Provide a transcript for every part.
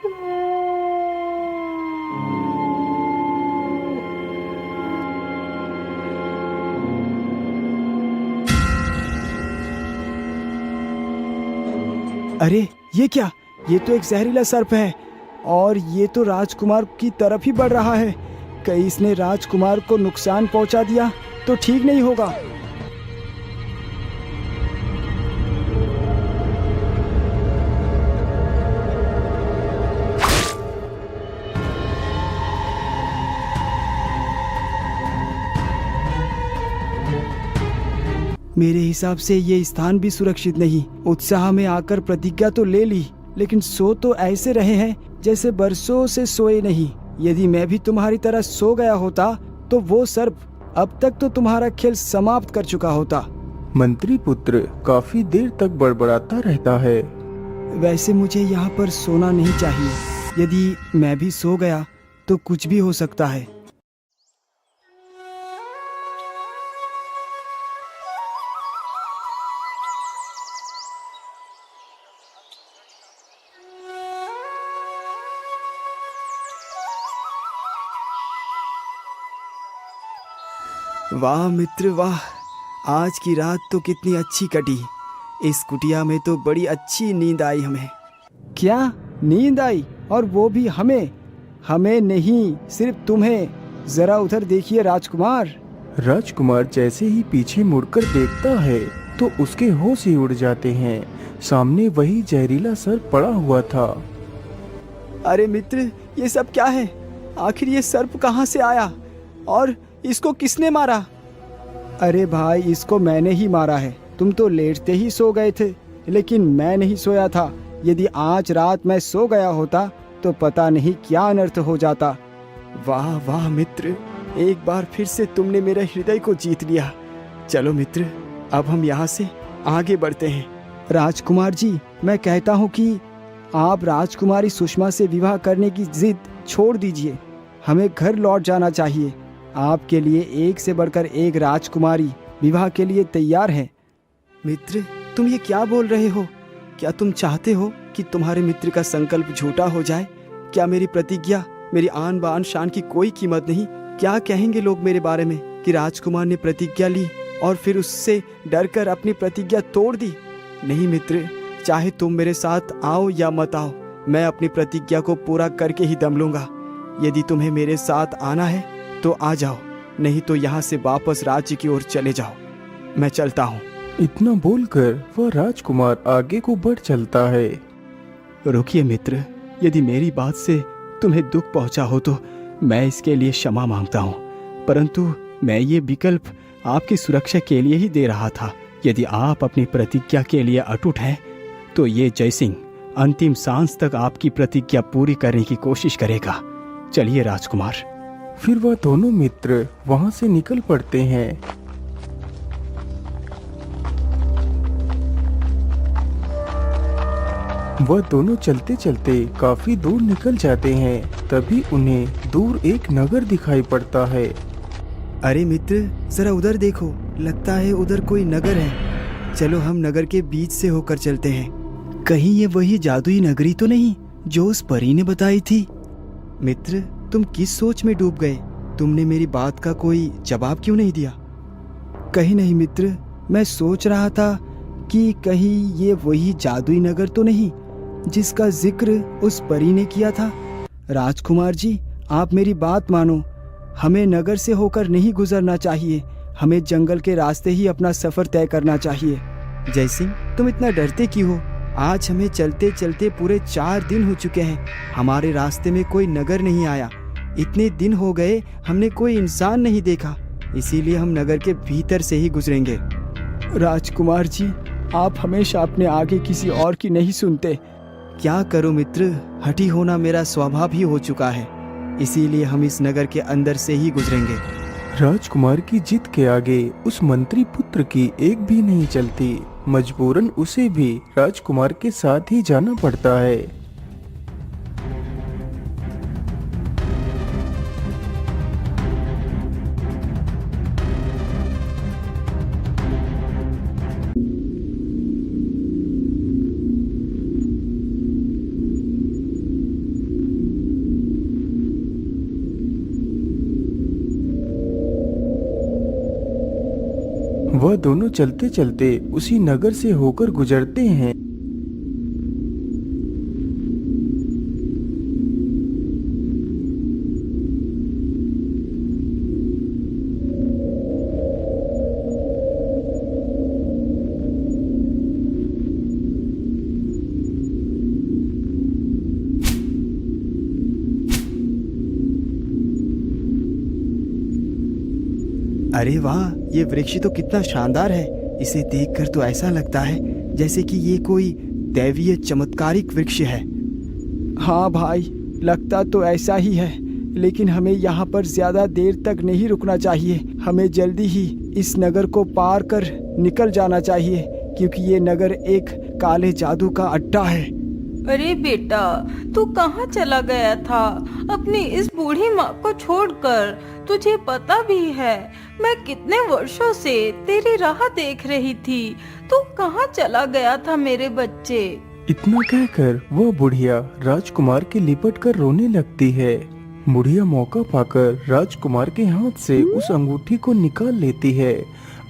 अरे ये क्या? ये तो एक जहरीला सर्प है और ये तो राजकुमार की तरफ ही बढ़ रहा है। कहीं इसने राजकुमार को नुकसान पहुंचा दिया तो ठीक नहीं होगा। मेरे हिसाब से ये स्थान भी सुरक्षित नहीं। उत्साह में आकर प्रतिज्ञा तो ले ली, लेकिन सो तो ऐसे रहे हैं जैसे बरसों से सोए नहीं। यदि मैं भी तुम्हारी तरह सो गया होता तो वो सर्प अब तक तो तुम्हारा खेल समाप्त कर चुका होता। मंत्री पुत्र काफी देर तक बड़बड़ाता रहता है। वैसे मुझे यहाँ पर सोना नहीं चाहिए। यदि मैं भी सो गया तो कुछ भी हो सकता है। वाह मित्र वाह, आज की रात तो कितनी अच्छी कटी। इस कुटिया में तो बड़ी अच्छी नींद आई हमें। क्या नींद आई? और वो भी हमें? हमें नहीं, सिर्फ तुम्हें। जरा उधर देखिए राजकुमार। राजकुमार जैसे ही पीछे मुड़कर देखता है तो उसके होश ही उड़ जाते हैं। सामने वही जहरीला सर्प पड़ा हुआ था। अरे मित्र, ये सब क्या है? आखिर ये सर्प कहाँ से आया और इसको किसने मारा? अरे भाई, इसको मैंने ही मारा है। तुम तो लेटते ही सो गए थे, लेकिन मैं नहीं सोया था। यदि आज रात मैं सो गया होता तो पता नहीं क्या अनर्थ हो जाता। वाह वाह मित्र, एक बार फिर से तुमने मेरे हृदय को जीत लिया। चलो मित्र, अब हम यहाँ से आगे बढ़ते हैं। राजकुमार जी, मैं कहता हूँ कि आप राजकुमारी सुषमा से विवाह करने की जिद छोड़ दीजिए। हमें घर लौट जाना चाहिए। आपके लिए एक से बढ़कर एक राजकुमारी विवाह के लिए तैयार है। मित्र, तुम ये क्या बोल रहे हो? क्या तुम चाहते हो कि तुम्हारे मित्र का संकल्प झूठा हो जाए? क्या मेरी प्रतिज्ञा, मेरी आन बान शान की कोई कीमत नहीं? क्या कहेंगे लोग मेरे बारे में कि राजकुमार ने प्रतिज्ञा ली और फिर उससे डरकर अपनी प्रतिज्ञा तोड़ दी? नहीं मित्र, चाहे तुम मेरे साथ आओ या मत आओ, मैं अपनी प्रतिज्ञा को पूरा करके ही दम लूंगा। यदि तुम्हें मेरे साथ आना है तो आ जाओ, नहीं तो यहाँ से वापस राज्य की ओर चले जाओ। मैं चलता हूँ। इतना बोलकर वह राजकुमार आगे को बढ़ चलता है। रुकिए मित्र, यदि मेरी बात से तुम्हें दुख पहुंचा हो तो मैं इसके लिए क्षमा मांगता हूँ, परंतु मैं ये विकल्प आपकी सुरक्षा के लिए ही दे रहा था। यदि आप अपनी प्रतिज्ञा के लिए अटूट हैं तो ये जयसिंह अंतिम सांस तक आपकी प्रतिज्ञा पूरी करने की कोशिश करेगा। चलिए राजकुमार। फिर वह दोनों मित्र वहां से निकल पड़ते हैं। वह दोनों चलते चलते काफी दूर निकल जाते हैं। तभी उन्हें दूर एक नगर दिखाई पड़ता है। अरे मित्र, जरा उधर देखो, लगता है उधर कोई नगर है। चलो हम नगर के बीच से होकर चलते हैं। कहीं ये वही जादुई नगरी तो नहीं जो उस परी ने बताई थी? मित्र, तुम किस सोच में डूब गए? तुमने मेरी बात का कोई जवाब क्यों नहीं दिया? कहीं नहीं मित्र, मैं सोच रहा था कि कहीं ये वही जादुई नगर तो नहीं जिसका जिक्र उस परी ने किया था। राजकुमार जी, आप मेरी बात मानो। हमें नगर से होकर नहीं गुजरना चाहिए। हमें जंगल के रास्ते ही अपना सफर तय करना चाहिए। जयसिंह, तुम इतना डरते क्यों हो? आज हमें चलते चलते पूरे 4 दिन हो चुके हैं। हमारे रास्ते में कोई नगर नहीं आया। इतने दिन हो गए हमने कोई इंसान नहीं देखा, इसीलिए हम नगर के भीतर से ही गुजरेंगे। राजकुमार जी, आप हमेशा अपने आगे किसी और की नहीं सुनते। क्या करो मित्र, हठी होना मेरा स्वभाव ही हो चुका है, इसीलिए हम इस नगर के अंदर से ही गुजरेंगे। राजकुमार की जिद के आगे उस मंत्री पुत्र की एक भी नहीं चलती। मजबूरन उसे भी राजकुमार के साथ ही जाना पड़ता है। दोनों चलते चलते उसी नगर से होकर गुजरते हैं। अरे वाह, ये वृक्ष तो कितना शानदार है। इसे देखकर तो ऐसा लगता है जैसे कि ये कोई दैवीय चमत्कारिक वृक्ष है। हाँ भाई, लगता तो ऐसा ही है, लेकिन हमें यहाँ पर ज्यादा देर तक नहीं रुकना चाहिए। हमें जल्दी ही इस नगर को पार कर निकल जाना चाहिए, क्योंकि ये नगर एक काले जादू का अड्डा है। अरे बेटा, तू कहाँ चला गया था अपनी इस बूढ़ी माँ को छोड़कर? तुझे पता भी है मैं कितने वर्षों से तेरी राह देख रही थी। तू कहाँ चला गया था मेरे बच्चे? इतना कहकर वह बुढ़िया राजकुमार के लिपट कर रोने लगती है। बुढ़िया मौका पाकर राजकुमार के हाथ से उस अंगूठी को निकाल लेती है।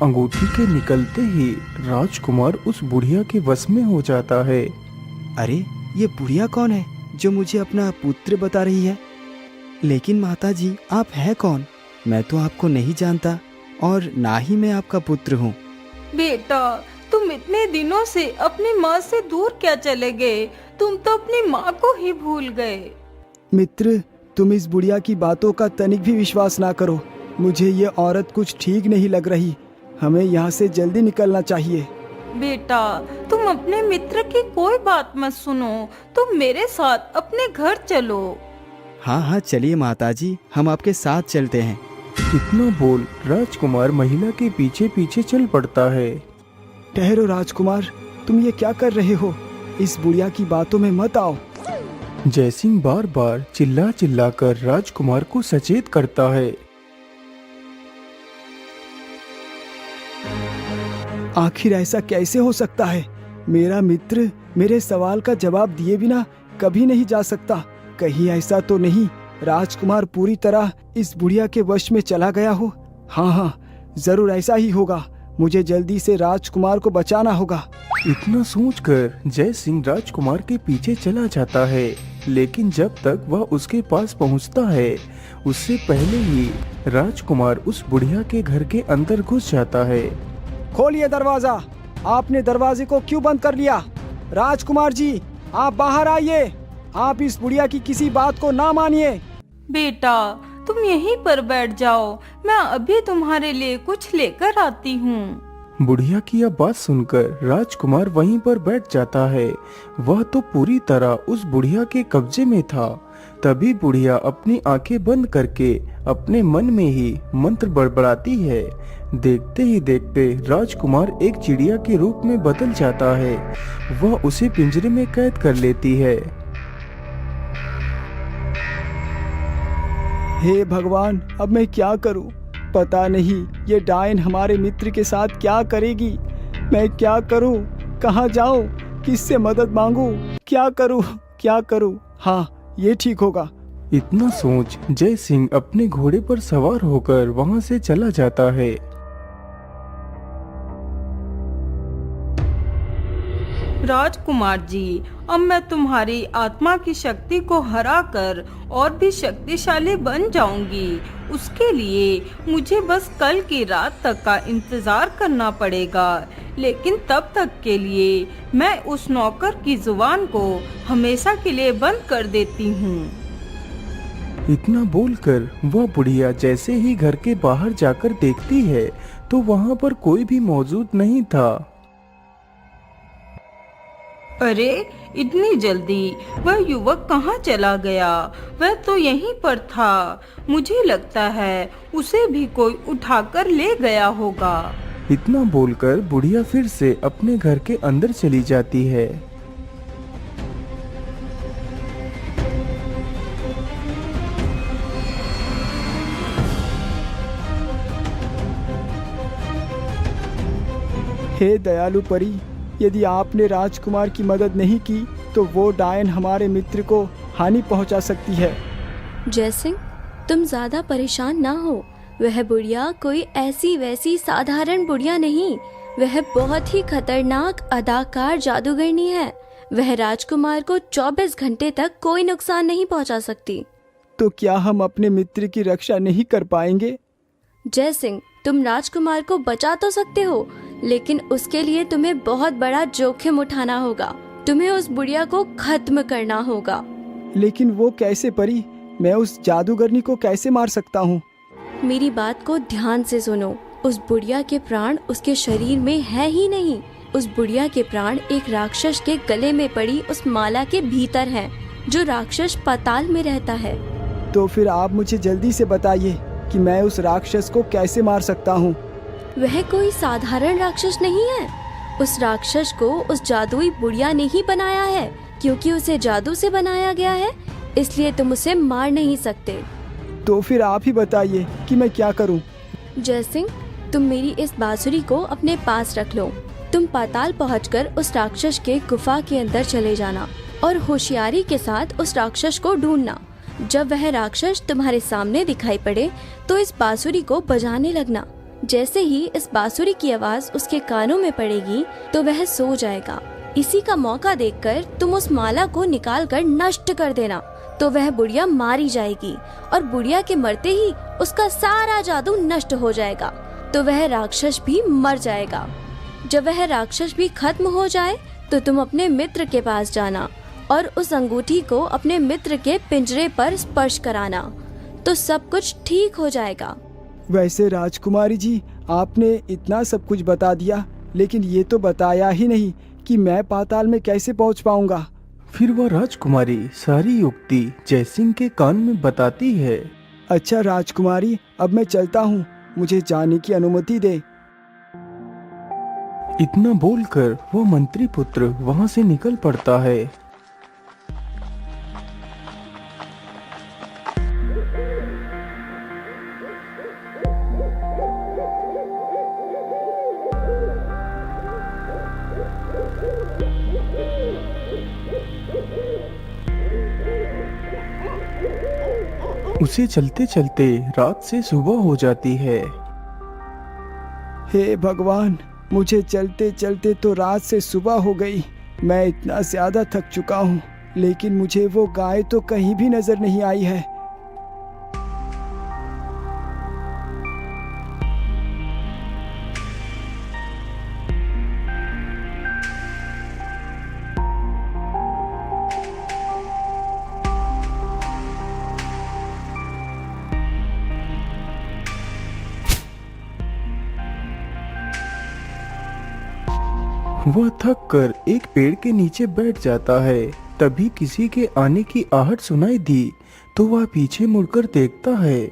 अंगूठी के निकलते ही राजकुमार उस बुढ़िया के वश में हो जाता है। अरे, ये बुढ़िया कौन है जो मुझे अपना पुत्र बता रही है? लेकिन माताजी, आप हैं कौन? मैं तो आपको नहीं जानता और ना ही मैं आपका पुत्र हूँ। बेटा, तुम इतने दिनों से अपनी माँ से दूर क्या चले गए? तुम तो अपनी माँ को ही भूल गए। मित्र, तुम इस बुढ़िया की बातों का तनिक भी विश्वास ना करो। मुझे ये औरत कुछ ठीक नहीं लग रही। हमें यहाँ से जल्दी निकलना चाहिए। बेटा, तुम अपने मित्र की कोई बात मत सुनो। तुम मेरे साथ अपने घर चलो। हाँ हाँ, चलिए माताजी, हम आपके साथ चलते हैं। इतना बोल राजकुमार महिला के पीछे पीछे चल पड़ता है। ठहरो राजकुमार, तुम ये क्या कर रहे हो? इस बुढ़िया की बातों में मत आओ। जयसिंह बार बार चिल्ला चिल्ला कर राजकुमार को सचेत करता है। आखिर ऐसा कैसे हो सकता है? मेरा मित्र मेरे सवाल का जवाब दिए बिना कभी नहीं जा सकता। कहीं ऐसा तो नहीं राजकुमार पूरी तरह इस बुढ़िया के वश में चला गया हो? हाँ हाँ, जरूर ऐसा ही होगा। मुझे जल्दी से राजकुमार को बचाना होगा। इतना सोचकर जय सिंह राजकुमार के पीछे चला जाता है, लेकिन जब तक वह उसके पास पहुंचता है उससे पहले ही राजकुमार उस बुढ़िया के घर के अंदर घुस जाता है। खोलिए दरवाजा। आपने दरवाजे को क्यों बंद कर लिया? राजकुमार जी, आप बाहर आइए। आप इस बुढ़िया की किसी बात को ना मानिए। बेटा, तुम यहीं पर बैठ जाओ, मैं अभी तुम्हारे लिए कुछ लेकर आती हूँ। बुढ़िया की यह बात सुनकर राजकुमार वहीं पर बैठ जाता है। वह तो पूरी तरह उस बुढ़िया के कब्जे में था। तभी बुढ़िया अपनी आंखें बंद करके अपने मन में ही मंत्र बड़बड़ाती है। देखते ही देखते राजकुमार एक चिड़िया के रूप में बदल जाता है। वह उसे पिंजरे में कैद कर लेती है। हे भगवान, अब मैं क्या करूं? पता नहीं ये डायन हमारे मित्र के साथ क्या करेगी। मैं क्या करूं? कहां जाऊं? किससे मदद मांगूं? क्या करूं? हाँ, ये ठीक होगा। इतना सोच जय सिंह अपने घोड़े पर सवार होकर वहां से चला जाता है। राजकुमार जी, अब मैं तुम्हारी आत्मा की शक्ति को हराकर और भी शक्तिशाली बन जाऊंगी। उसके लिए मुझे बस कल की रात तक का इंतजार करना पड़ेगा, लेकिन तब तक के लिए मैं उस नौकर की जुबान को हमेशा के लिए बंद कर देती हूँ। इतना बोलकर वह बुढ़िया जैसे ही घर के बाहर जाकर देखती है तो वहाँ पर कोई भी मौजूद नहीं था। अरे, इतनी जल्दी वह युवक कहाँ चला गया? वह तो यहीं पर था। मुझे लगता है उसे भी कोई उठाकर ले गया होगा। इतना बोलकर बुढ़िया फिर से अपने घर के अंदर चली जाती है। हे दयालु परी, यदि आपने राजकुमार की मदद नहीं की तो वो डायन हमारे मित्र को हानि पहुंचा सकती है। जय सिंह, तुम ज्यादा परेशान ना हो। वह बुढ़िया कोई ऐसी वैसी साधारण बुढ़िया नहीं, वह बहुत ही खतरनाक अदाकार जादूगरनी है। वह राजकुमार को 24 घंटे तक कोई नुकसान नहीं पहुंचा सकती। तो क्या हम अपने मित्र की रक्षा नहीं कर पाएंगे? जय सिंह, तुम राजकुमार को बचा तो सकते हो, लेकिन उसके लिए तुम्हें बहुत बड़ा जोखिम उठाना होगा। तुम्हें उस बुढ़िया को खत्म करना होगा। लेकिन वो कैसे परी? मैं उस जादूगरनी को कैसे मार सकता हूँ? मेरी बात को ध्यान से सुनो। उस बुढ़िया के प्राण उसके शरीर में है ही नहीं। उस बुढ़िया के प्राण एक राक्षस के गले में पड़ी उस माला के भीतर है, जो राक्षस पाताल में रहता है। तो फिर आप मुझे जल्दी से बताइए कि मैं उस राक्षस को कैसे मार सकता हूँ। वह कोई साधारण राक्षस नहीं है। उस राक्षस को उस जादुई बुढ़िया ने ही बनाया है। क्योंकि उसे जादू से बनाया गया है, इसलिए तुम उसे मार नहीं सकते। तो फिर आप ही बताइए कि मैं क्या करूँ। जय सिंह, तुम मेरी इस बांसुरी को अपने पास रख लो। तुम पाताल पहुंचकर उस राक्षस के गुफा के अंदर चले जाना और होशियारी के साथ उस राक्षस को ढूंढना। जब वह राक्षस तुम्हारे सामने दिखाई पड़े तो इस बांसुरी को बजाने लगना। जैसे ही इस बांसुरी की आवाज उसके कानों में पड़ेगी तो वह सो जाएगा। इसी का मौका देखकर तुम उस माला को निकालकर नष्ट कर देना, तो वह बुढ़िया मारी जाएगी और बुढ़िया के मरते ही उसका सारा जादू नष्ट हो जाएगा, तो वह राक्षस भी मर जाएगा। जब वह राक्षस भी खत्म हो जाए तो तुम अपने मित्र के पास जाना और उस अंगूठी को अपने मित्र के पिंजरे पर स्पर्श कराना, तो सब कुछ ठीक हो जाएगा। वैसे राजकुमारी जी, आपने इतना सब कुछ बता दिया, लेकिन ये तो बताया ही नहीं कि मैं पाताल में कैसे पहुंच पाऊंगा। फिर वह राजकुमारी सारी युक्ति जयसिंह के कान में बताती है। अच्छा राजकुमारी, अब मैं चलता हूँ, मुझे जाने की अनुमति दे। इतना बोलकर वो मंत्री पुत्र वहाँ से निकल पड़ता है। उसे चलते चलते रात से सुबह हो जाती है। हे भगवान, मुझे चलते चलते तो रात से सुबह हो गई। मैं इतना ज्यादा थक चुका हूँ, लेकिन मुझे वो गाय तो कहीं भी नजर नहीं आई है। वह थक कर एक पेड़ के नीचे बैठ जाता है। तभी किसी के आने की आहट सुनाई दी तो वह पीछे मुड़कर देखता है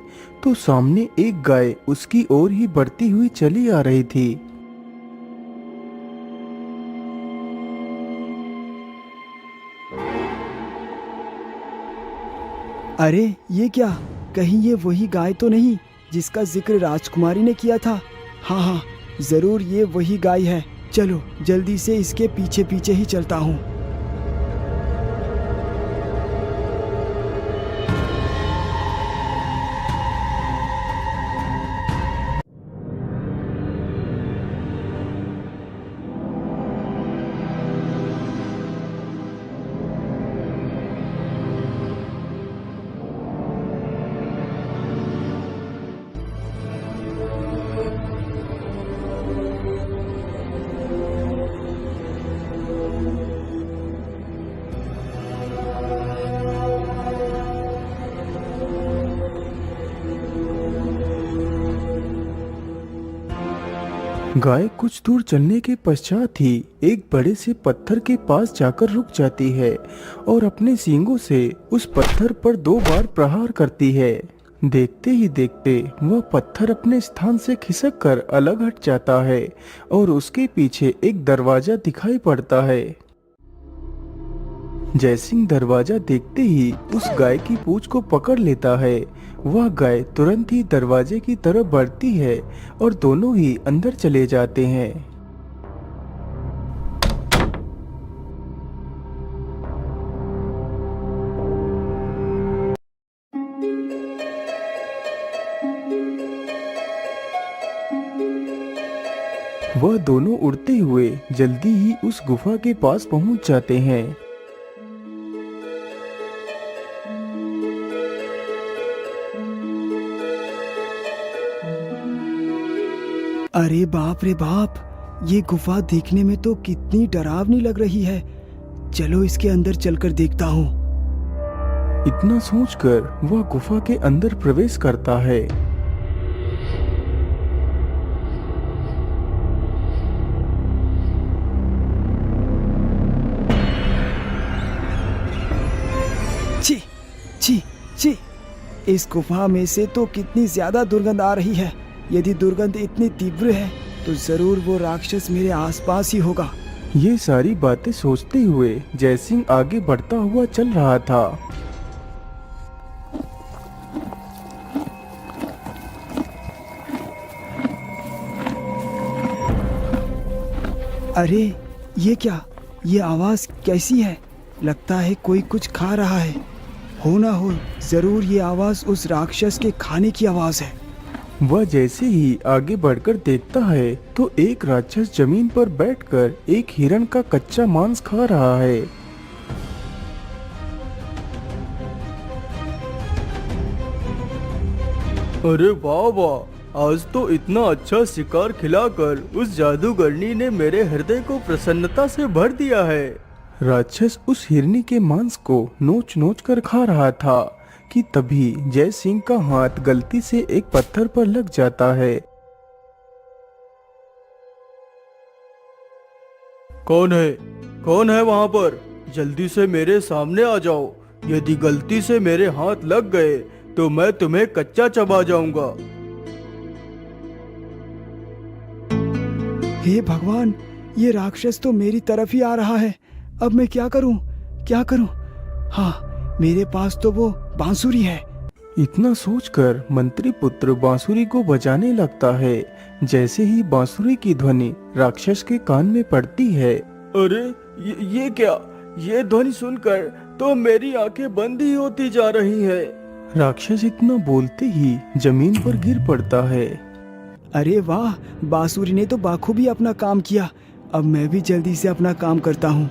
तो सामने एक गाय उसकी ओर ही बढ़ती हुई चली आ रही थी। अरे ये क्या, कहीं ये वही गाय तो नहीं जिसका जिक्र राजकुमारी ने किया था? हाँ हाँ, जरूर ये वही गाय है। चलो जल्दी से इसके पीछे पीछे ही चलता हूँ। गाय कुछ दूर चलने के पश्चात ही एक बड़े से पत्थर के पास जाकर रुक जाती है और अपने सींगों से उस पत्थर पर 2 बार प्रहार करती है। देखते ही देखते वह पत्थर अपने स्थान से खिसक कर अलग हट जाता है और उसके पीछे एक दरवाजा दिखाई पड़ता है। जयसिंह दरवाजा देखते ही उस गाय की पूंछ को पकड़ लेता है। वह गाय तुरंत ही दरवाजे की तरफ बढ़ती है और दोनों ही अंदर चले जाते हैं। वह दोनों उड़ते हुए जल्दी ही उस गुफा के पास पहुंच जाते हैं। अरे बाप रे बाप, ये गुफा देखने में तो कितनी डरावनी लग रही है। चलो इसके अंदर चलकर देखता हूँ। इतना सोचकर वह गुफा के अंदर प्रवेश करता है। छी छी छी, इस गुफा में से तो कितनी ज्यादा दुर्गंध आ रही है। यदि दुर्गंध इतनी तीव्र है तो जरूर वो राक्षस मेरे आसपास ही होगा। ये सारी बातें सोचते हुए जयसिंह आगे बढ़ता हुआ चल रहा था। अरे ये क्या, ये आवाज कैसी है? लगता है कोई कुछ खा रहा है। हो ना हो जरूर ये आवाज उस राक्षस के खाने की आवाज है। वह जैसे ही आगे बढ़कर देखता है तो एक राक्षस जमीन पर बैठकर एक हिरण का कच्चा मांस खा रहा है। अरे वाह वाह, आज तो इतना अच्छा शिकार खिलाकर उस जादूगरनी ने मेरे हृदय को प्रसन्नता से भर दिया है। राक्षस उस हिरनी के मांस को नोच नोच कर खा रहा था कि तभी जय सिंह का हाथ गलती से एक पत्थर पर लग जाता है। कौन है वहां पर? जल्दी से मेरे सामने आ जाओ। यदि गलती से मेरे हाथ लग गए तो मैं तुम्हें कच्चा चबा जाऊंगा। हे भगवान, ये राक्षस तो मेरी तरफ ही आ रहा है। अब मैं क्या करूं? हाँ, मेरे पास तो वो बांसुरी है। इतना सोचकर मंत्री पुत्र बांसुरी को बजाने लगता है। जैसे ही बांसुरी की ध्वनि राक्षस के कान में पड़ती है, अरे ये क्या? ये ध्वनि सुनकर तो मेरी आंखें बंद ही होती जा रही है। राक्षस इतना बोलते ही जमीन पर गिर पड़ता है। अरे वाह, बांसुरी ने तो बाखूबी अपना काम किया। अब मैं भी जल्दी से अपना काम करता हूँ।